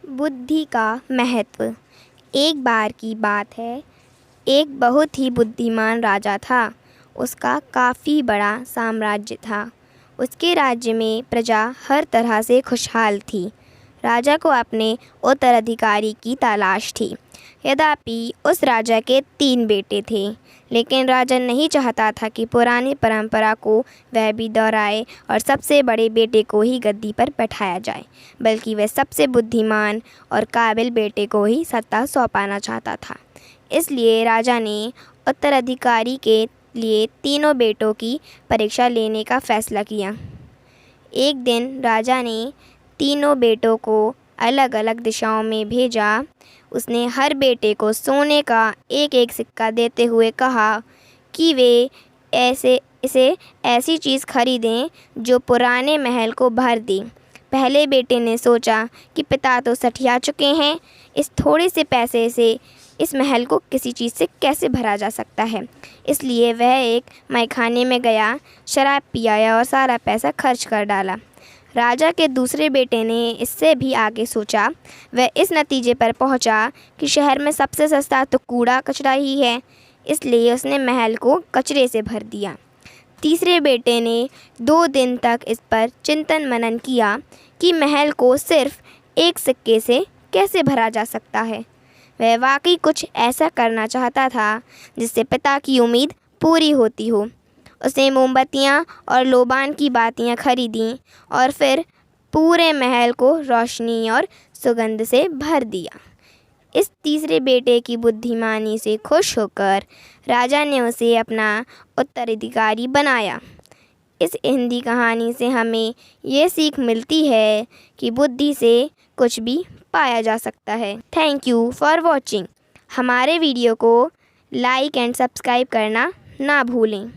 बुद्धि का महत्व। एक बार की बात है, एक बहुत ही बुद्धिमान राजा था। उसका काफ़ी बड़ा साम्राज्य था। उसके राज्य में प्रजा हर तरह से खुशहाल थी। राजा को अपने उत्तराधिकारी की तलाश थी। यद्यपि उस राजा के 3 बेटे थे, लेकिन राजा नहीं चाहता था कि पुरानी परंपरा को वह भी दोहराए और सबसे बड़े बेटे को ही गद्दी पर बैठाया जाए, बल्कि वह सबसे बुद्धिमान और काबिल बेटे को ही सत्ता सौंपना चाहता था। इसलिए राजा ने उत्तराधिकारी के लिए तीनों बेटों की परीक्षा लेने का फैसला किया। एक दिन राजा ने तीनों बेटों को अलग अलग दिशाओं में भेजा। उसने हर बेटे को सोने का एक एक सिक्का देते हुए कहा कि वे ऐसी चीज़ खरीदें जो पुराने महल को भर दे। पहले बेटे ने सोचा कि पिता तो सठिया चुके हैं, इस थोड़े से पैसे से इस महल को किसी चीज़ से कैसे भरा जा सकता है। इसलिए वह एक मैखाने में गया, शराब पी आया और सारा पैसा खर्च कर डाला। राजा के दूसरे बेटे ने इससे भी आगे सोचा। वह इस नतीजे पर पहुंचा कि शहर में सबसे सस्ता तो कूड़ा कचरा ही है, इसलिए उसने महल को कचरे से भर दिया। तीसरे बेटे ने 2 दिन तक इस पर चिंतन मनन किया कि महल को सिर्फ एक सिक्के से कैसे भरा जा सकता है। वह वाकई कुछ ऐसा करना चाहता था जिससे पिता की उम्मीद पूरी होती हो। उसने मोमबत्तियाँ और लोबान की बातियाँ खरीदीं और फिर पूरे महल को रोशनी और सुगंध से भर दिया। इस तीसरे बेटे की बुद्धिमानी से खुश होकर राजा ने उसे अपना उत्तराधिकारी बनाया। इस हिंदी कहानी से हमें ये सीख मिलती है कि बुद्धि से कुछ भी पाया जा सकता है। Thank you for watching. हमारे वीडियो को लाइक एंड सब्सक्राइब करना ना भूलें।